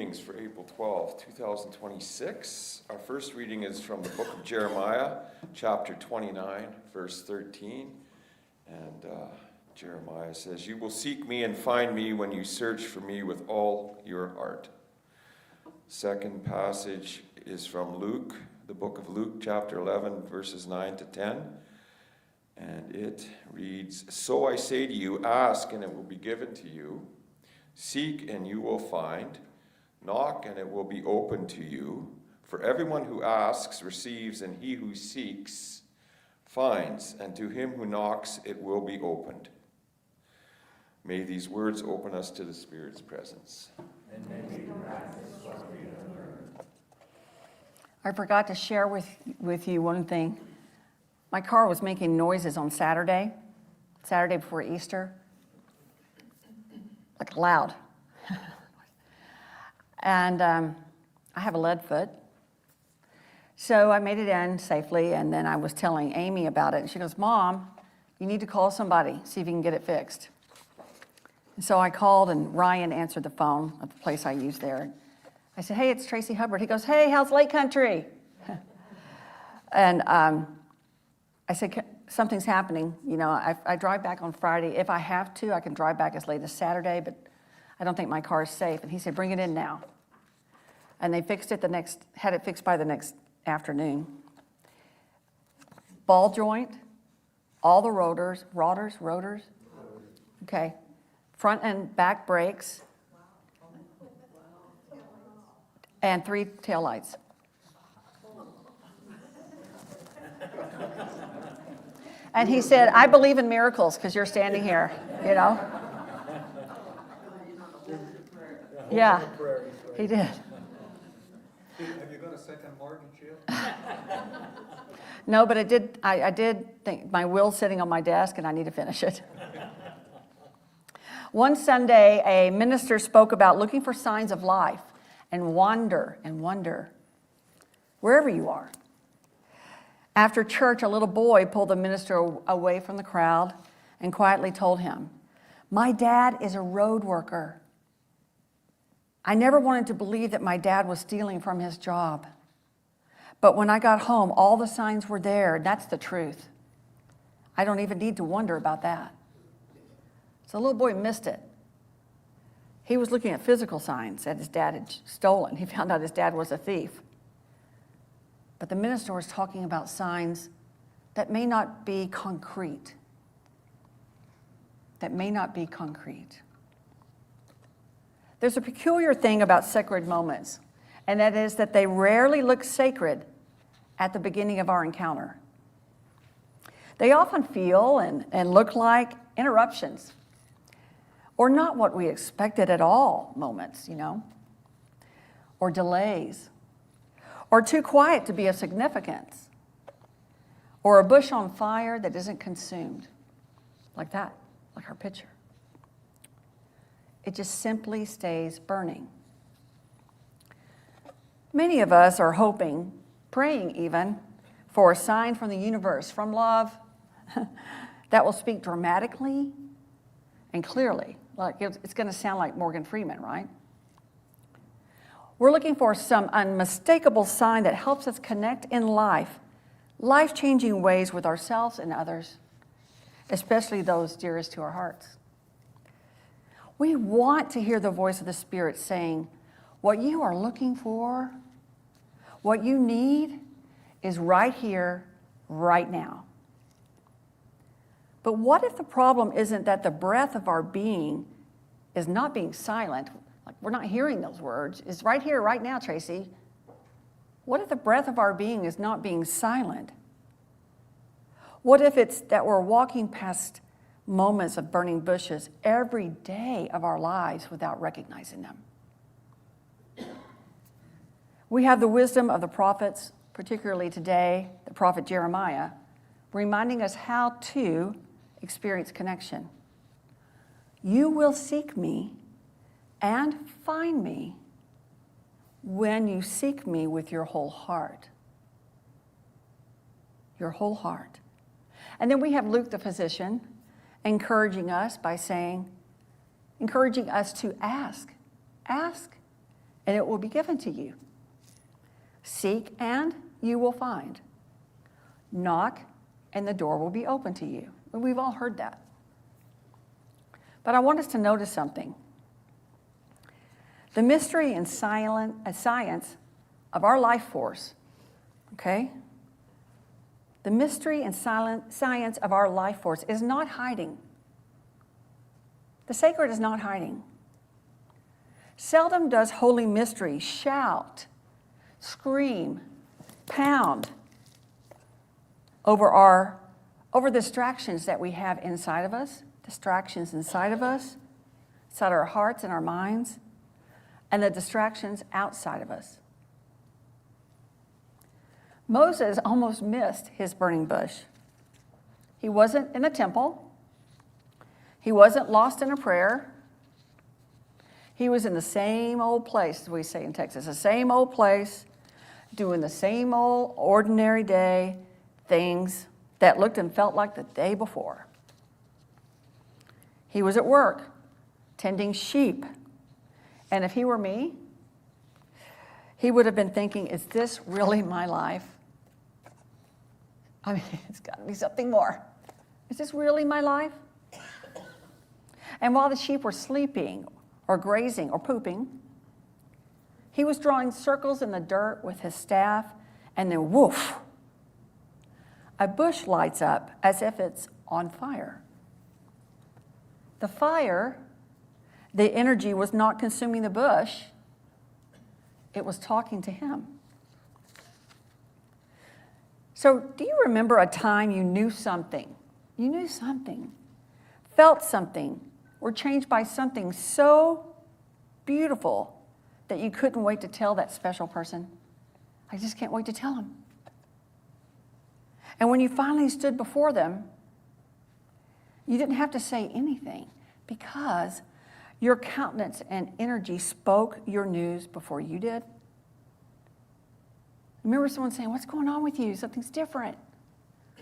readings for April 12, 2026. Our first reading is from the book of Jeremiah, chapter 29, verse 13. And Jeremiah says, "You will seek me and find me when you search for me with all your heart." Second passage is from Luke, the book of Luke, chapter 11, verses 9 to 10. And it reads, "So I say to you, ask and it will be given to you. Seek and you will find. Knock and it will be opened to you. For everyone who asks receives, and he who seeks finds, and to him who knocks it will be opened." May these words open us to the Spirit's presence. And may we practice what we have learned. I forgot to share with you one thing. My car was making noises on Saturday before Easter. Like loud. And I have a lead foot. So I made it in safely, and then I was telling Amy about it. And she goes, "Mom, you need to call somebody, see if you can get it fixed." And so I called, and Ryan answered the phone at the place I use there. I said, "Hey, it's Traci Hubbard." He goes, "Hey, how's Lake Country?" And I said, "Something's happening. You know, I drive back on Friday. If I have to, I can drive back as late as Saturday, but I don't think my car is safe." And he said, "Bring it in now." And they fixed it had it fixed by the next afternoon. Ball joint, all the rotors, okay, front and back brakes, and 3 taillights. And he said, "I believe in miracles because you're standing here, you know." Yeah, he did. Have you got a second mortgage yet? No, but I did think my will's sitting on my desk and I need to finish it. One Sunday, a minister spoke about looking for signs of life and wonder, wherever you are. After church, a little boy pulled the minister away from the crowd and quietly told him, "My dad is a road worker. I never wanted to believe that my dad was stealing from his job. But when I got home, all the signs were there. That's the truth. I don't even need to wonder about that." So the little boy missed it. He was looking at physical signs that his dad had stolen. He found out his dad was a thief. But the minister was talking about signs that may not be concrete. There's a peculiar thing about sacred moments, and that is that they rarely look sacred at the beginning of our encounter. They often feel and look like interruptions, or not what we expected at all moments, or delays, or too quiet to be of significance, or a bush on fire that isn't consumed, like that, like our picture. It just simply stays burning. Many of us are hoping, praying even, for a sign from the universe, from love, that will speak dramatically and clearly. Like it's going to sound like Morgan Freeman, right? We're looking for some unmistakable sign that helps us connect in life-changing ways with ourselves and others, especially those dearest to our hearts. We want to hear the voice of the Spirit saying, what you are looking for, what you need, is right here, right now. But what if the problem isn't that the breath of our being is not being silent? Like we're not hearing those words. It's right here, right now, Traci. What if the breath of our being is not being silent? What if it's that we're walking past moments of burning bushes every day of our lives without recognizing them? We have the wisdom of the prophets, particularly today, the prophet Jeremiah, reminding us how to experience connection. You will seek me and find me when you seek me with your whole heart. Your whole heart. And then we have Luke the physician encouraging us by saying, encouraging us to ask, and it will be given to you. Seek, and you will find. Knock, and the door will be open to you. We've all heard that. But I want us to notice something. The mystery and science of our life force, okay? The mystery and science of our life force is not hiding. The sacred is not hiding. Seldom does holy mystery shout, scream, pound over distractions that we have inside of us, inside our hearts and our minds, and the distractions outside of us. Moses almost missed his burning bush. He wasn't in a temple. He wasn't lost in a prayer. He was in the same old place, as we say in Texas, the same old place, doing the same old ordinary day things that looked and felt like the day before. He was at work, tending sheep. And if he were me, he would have been thinking, is this really my life? I mean, it's got to be something more. Is this really my life? And while the sheep were sleeping or grazing or pooping, he was drawing circles in the dirt with his staff, and then woof, a bush lights up as if it's on fire. The fire, the energy was not consuming the bush, it was talking to him. So, do you remember a time you knew something? You knew something, felt something, were changed by something so beautiful that you couldn't wait to tell that special person? I just can't wait to tell him. And when you finally stood before them, you didn't have to say anything because your countenance and energy spoke your news before you did. Remember someone saying, what's going on with you? Something's different.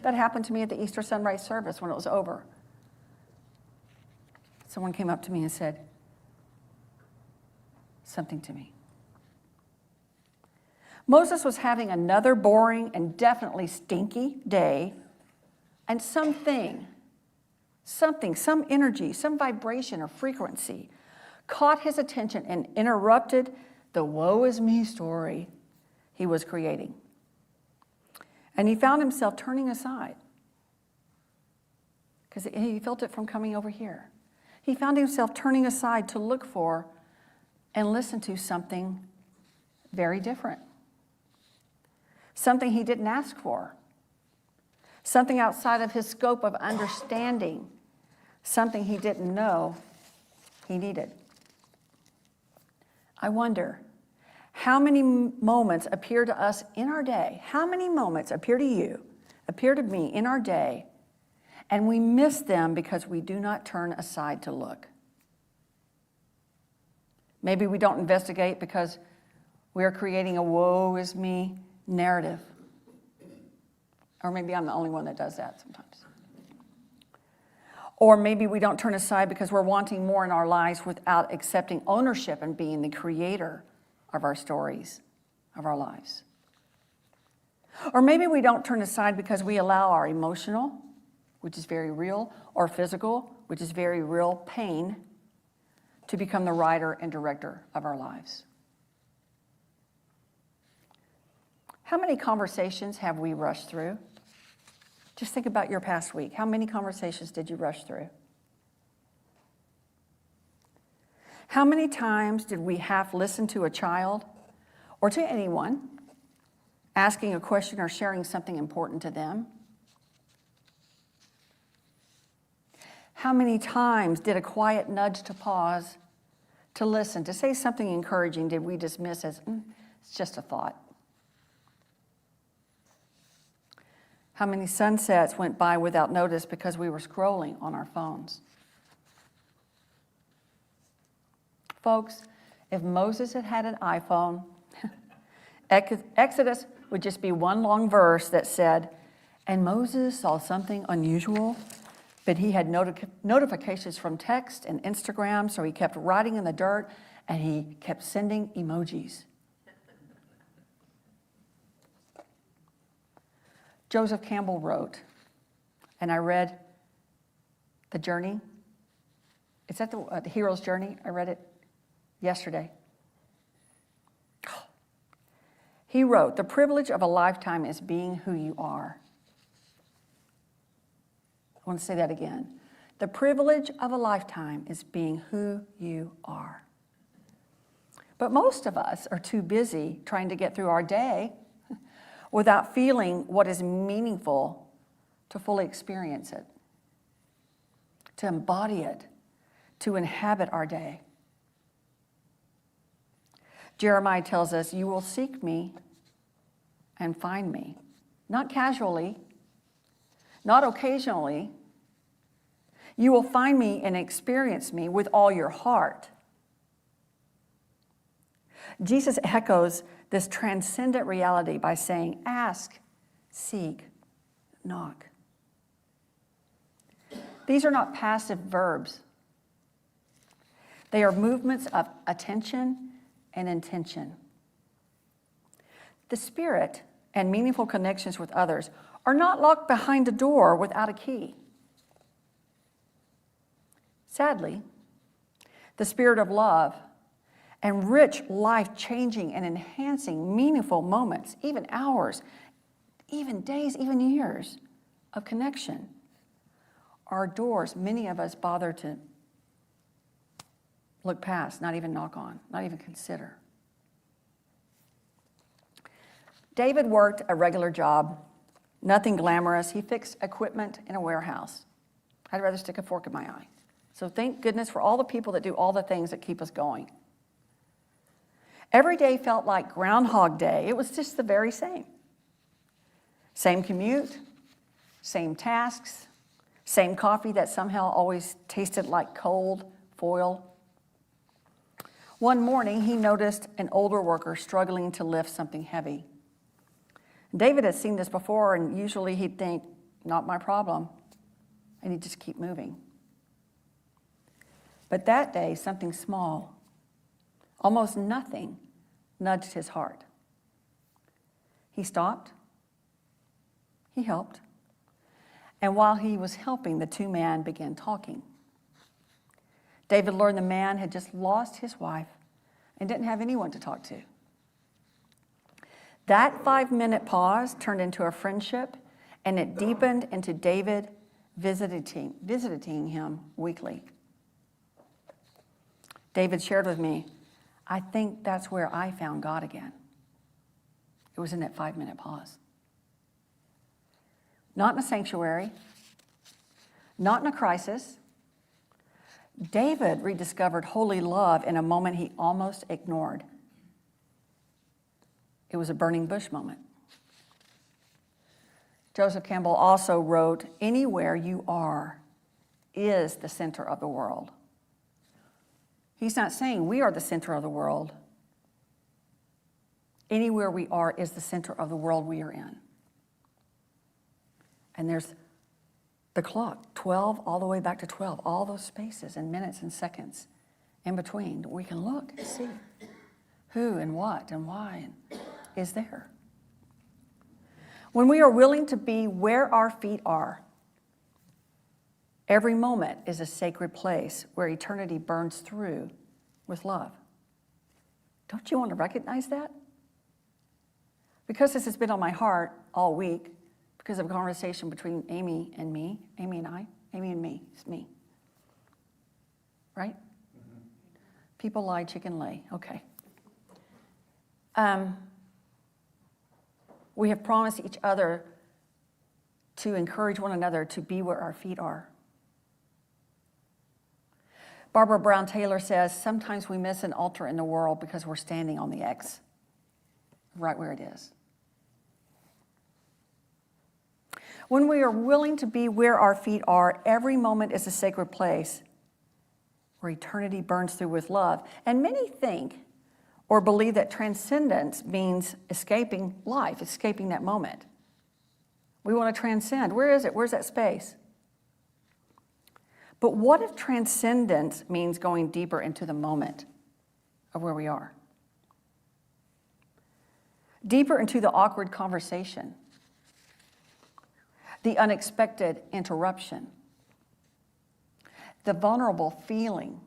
That happened to me at the Easter sunrise service when it was over. Someone came up to me and said something to me. Moses was having another boring and definitely stinky day, and some energy, some vibration or frequency caught his attention and interrupted the woe is me story he was creating. And he found himself turning aside because he felt it from coming over here. He found himself turning aside to look for and listen to something very different. Something he didn't ask for. Something outside of his scope of understanding. Something he didn't know he needed. I wonder, how many moments appear to us in our day? How many moments appear to you, appear to me in our day, and we miss them because we do not turn aside to look? Maybe we don't investigate because we are creating a woe is me narrative. Or maybe I'm the only one that does that sometimes. Or maybe we don't turn aside because we're wanting more in our lives without accepting ownership and being the creator of our stories, of our lives. Or maybe we don't turn aside because we allow our emotional, which is very real, or physical, which is very real, pain, to become the writer and director of our lives. How many conversations have we rushed through? Just think about your past week. How many conversations did you rush through? How many times did we half listen to a child or to anyone asking a question or sharing something important to them? How many times did a quiet nudge to pause, to listen, to say something encouraging did we dismiss as, it's just a thought? How many sunsets went by without notice because we were scrolling on our phones? Folks, if Moses had had an iPhone, Exodus would just be one long verse that said, and Moses saw something unusual, but he had notifications from text and Instagram, so he kept writing in the dirt And he kept sending emojis. Joseph Campbell wrote, and I read The Journey. Is that the Hero's Journey? I read it yesterday. He wrote, "The privilege of a lifetime is being who you are." I want to say that again. The privilege of a lifetime is being who you are. But most of us are too busy trying to get through our day without feeling what is meaningful to fully experience it, to embody it, to inhabit our day. Jeremiah tells us, "You will seek me and find me," not casually, not occasionally. You will find me and experience me with all your heart. Jesus echoes this transcendent reality by saying, "Ask, seek, knock." These are not passive verbs. They are movements of attention and intention. The Spirit and meaningful connections with others are not locked behind a door without a key. Sadly, the Spirit of love and rich, life-changing and enhancing meaningful moments, even hours, even days, even years of connection, are doors many of us bother to look past, not even knock on, not even consider. David worked a regular job, nothing glamorous. He fixed equipment in a warehouse. I'd rather stick a fork in my eye. So thank goodness for all the people that do all the things that keep us going. Every day felt like Groundhog Day. It was just the very same. Same commute, same tasks, same coffee that somehow always tasted like cold foil. One morning, he noticed an older worker struggling to lift something heavy. David had seen this before, and usually he'd think, "Not my problem," and he'd just keep moving. But that day, something small, almost nothing, nudged his heart. He stopped. He helped. And while he was helping, the two men began talking. David learned the man had just lost his wife and didn't have anyone to talk to. That 5-minute pause turned into a friendship, and it deepened into David visiting him weekly. David shared with me, "I think that's where I found God again." It was in that 5-minute pause. Not in a sanctuary, not in a crisis. David rediscovered holy love in a moment he almost ignored. It was a burning bush moment. Joseph Campbell also wrote, "Anywhere you are is the center of the world." He's not saying we are the center of the world. Anywhere we are is the center of the world we are in. And there's the clock, 12 all the way back to 12, all those spaces and minutes and seconds in between. We can look and see who and what and why is there. When we are willing to be where our feet are, every moment is a sacred place where eternity burns through with love. Don't you want to recognize that? Because this has been on my heart all week, because of a conversation between Amy and me, Amy and I, Amy and me, it's me. Right? Mm-hmm. People lie, chicken lay. Okay. We have promised each other to encourage one another to be where our feet are. Barbara Brown Taylor says, "Sometimes we miss an altar in the world because we're standing on the X, right where it is." When we are willing to be where our feet are, every moment is a sacred place where eternity burns through with love. And many think or believe that transcendence means escaping life, escaping that moment. We want to transcend. Where is it? Where's that space? But what if transcendence means going deeper into the moment? of where we are. Deeper into the awkward conversation, the unexpected interruption, the vulnerable feeling,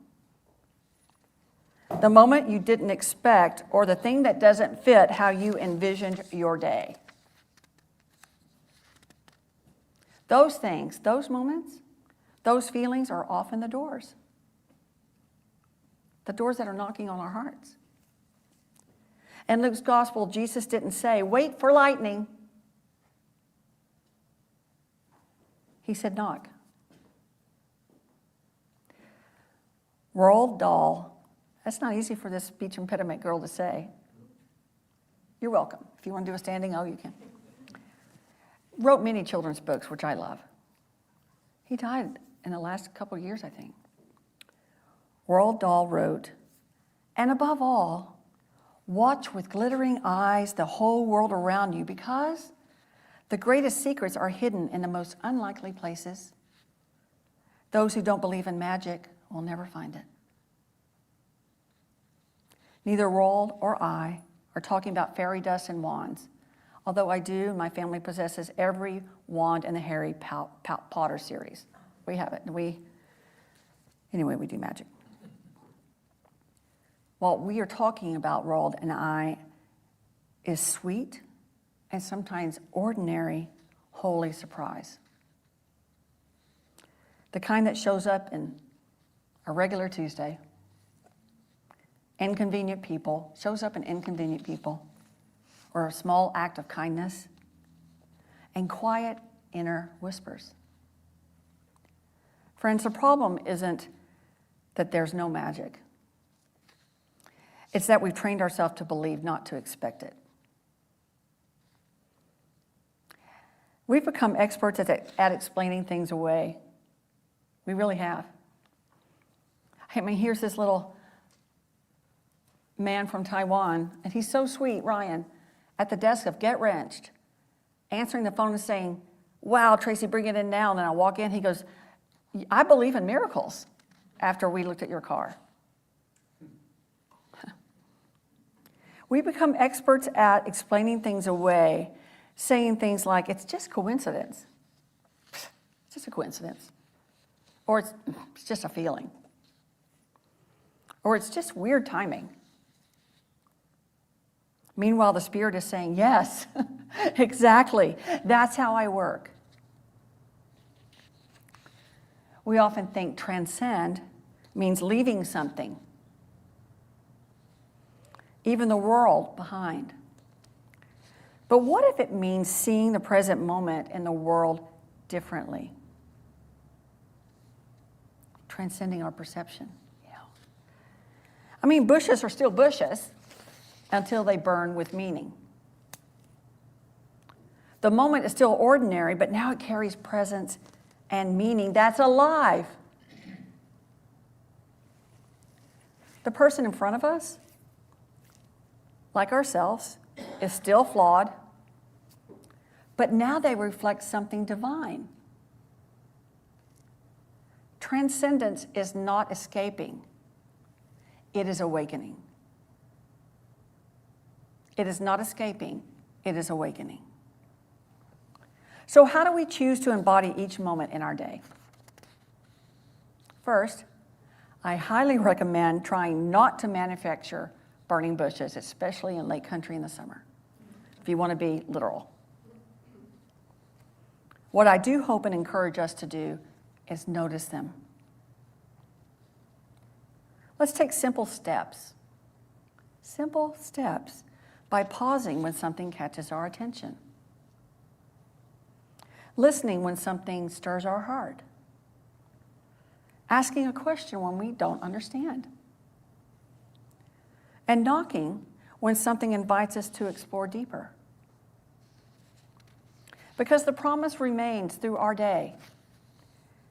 the moment you didn't expect, or the thing that doesn't fit how you envisioned your day. Those things, those moments, those feelings are often the doors that are knocking on our hearts. In Luke's gospel, Jesus didn't say, wait for lightning. He said, knock. Roald Dahl, that's not easy for this speech impediment girl to say. You're welcome. If you want to do a standing O, you can. Wrote many children's books, which I love. He died in the last couple of years, I think. Roald Dahl wrote, and above all, watch with glittering eyes the whole world around you, because the greatest secrets are hidden in the most unlikely places. Those who don't believe in magic will never find it. Neither Roald or I are talking about fairy dust and wands, although I do, my family possesses every wand in the Harry Potter series. We have it. Anyway, we do magic. What we are talking about, Roald and I, is sweet and sometimes ordinary holy surprise. The kind that shows up in a regular Tuesday, shows up in inconvenient people, or a small act of kindness, and quiet inner whispers. Friends, the problem isn't that there's no magic. It's that we've trained ourselves to believe, not to expect it. We've become experts at explaining things away. We really have. I mean, here's this little man from Taiwan, and he's so sweet, Ryan, at the desk of Get Wrenched, answering the phone and saying, wow, Traci, bring it in now. And then I walk in, he goes, I believe in miracles after we looked at your car. We become experts at explaining things away, saying things like, it's just coincidence. It's just a coincidence. Or it's just a feeling. Or it's just weird timing. Meanwhile, the Spirit is saying, yes, exactly. That's how I work. We often think transcend means leaving something, even the world, behind. But what if it means seeing the present moment in the world differently? Transcending our perception. Yeah. I mean, bushes are still bushes until they burn with meaning. The moment is still ordinary, but now it carries presence and meaning that's alive. The person in front of us, like ourselves, is still flawed, but now they reflect something divine. Transcendence is not escaping, it is awakening. It is not escaping, it is awakening. So how do we choose to embody each moment in our day? First, I highly recommend trying not to manufacture burning bushes, especially in Lake Country in the summer, if you want to be literal. What I do hope and encourage us to do is notice them. Let's take simple steps by pausing when something catches our attention, listening when something stirs our heart, asking a question when we don't understand, and knocking when something invites us to explore deeper. Because the promise remains through our day.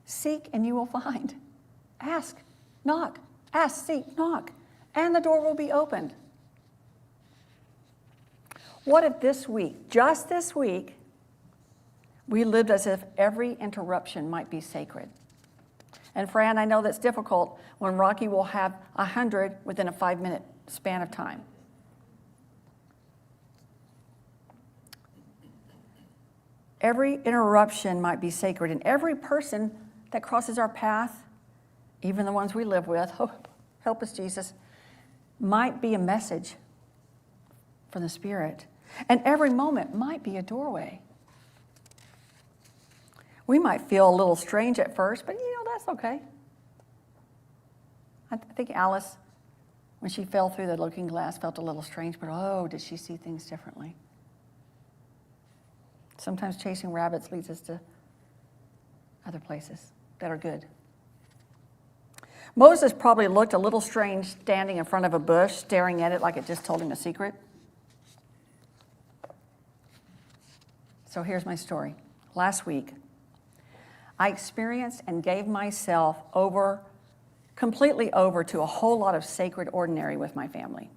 Seek and you will find. Ask, knock, ask, seek, knock, and the door will be opened. What if this week, just this week, we lived as if every interruption might be sacred? And Fran, I know that's difficult when Rocky will have 100 within a 5-minute span of time. Every interruption might be sacred, and every person that crosses our path, even the ones we live with, help us, Jesus, might be a message from the Spirit. And every moment might be a doorway. We might feel a little strange at first, but that's okay. I think Alice, when she fell through the looking glass, felt a little strange, but did she see things differently? Sometimes chasing rabbits leads us to other places that are good. Moses probably looked a little strange standing in front of a bush, staring at it like it just told him a secret. So here's my story. Last week, I experienced and gave myself completely over to a whole lot of sacred ordinary with my family.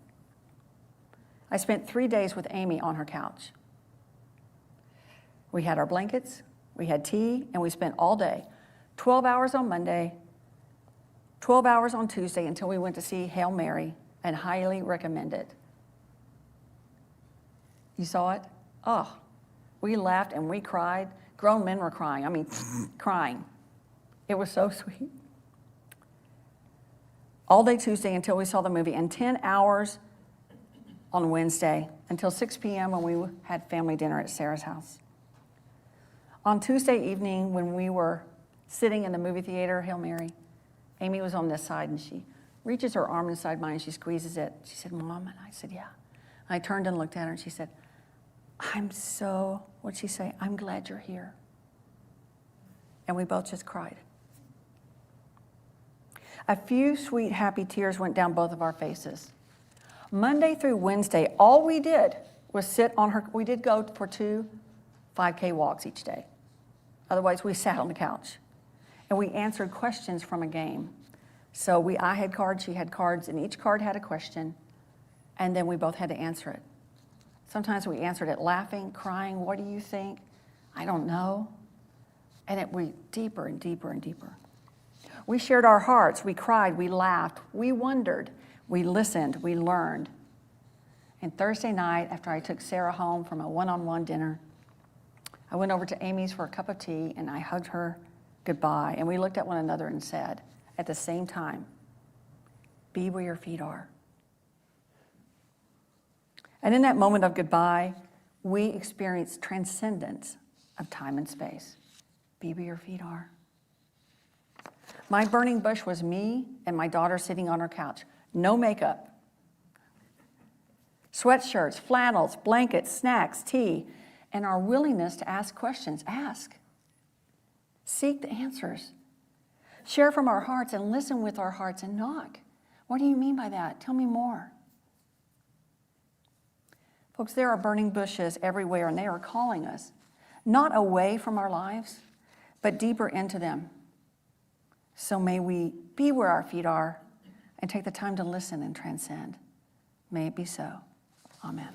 I spent 3 days with Amy on her couch. We had our blankets, we had tea, and we spent all day, 12 hours on Monday, 12 hours on Tuesday until we went to see Hail Mary, and highly recommend it. You saw it? Oh, we laughed and we cried. Grown men were crying. Crying. It was so sweet. All day Tuesday until we saw the movie, and 10 hours on Wednesday until 6 p.m. when we had family dinner at Sarah's house. On Tuesday evening, when we were sitting in the movie theater, Hail Mary, Amy was on this side, and she reaches her arm inside mine, and she squeezes it. She said, "Mom," and I said, "Yeah." And I turned and looked at her, and she said, what'd she say? "I'm glad you're here." And we both just cried. A few sweet, happy tears went down both of our faces. Monday through Wednesday, all we did was sit on her. We did go for 2 5K walks each day. Otherwise, we sat on the couch. And we answered questions from a game. So I had cards, she had cards, and each card had a question. And then we both had to answer it. Sometimes we answered it laughing, crying, "What do you think?" "I don't know." And it went deeper and deeper and deeper. We shared our hearts. We cried. We laughed. We wondered. We listened. We learned. And Thursday night, after I took Sarah home from a one-on-one dinner, I went over to Amy's for a cup of tea, and I hugged her goodbye. And we looked at one another and said, at the same time, "Be where your feet are." And in that moment of goodbye, we experienced transcendence of time and space. Be where your feet are. My burning bush was me and my daughter sitting on her couch. No makeup. Sweatshirts, flannels, blankets, snacks, tea, and our willingness to ask questions. Ask. Seek the answers. Share from our hearts and listen with our hearts and knock. What do you mean by that? Tell me more. Folks, there are burning bushes everywhere, and they are calling us, not away from our lives, but deeper into them. So may we be where our feet are and take the time to listen and transcend. May it be so. Amen.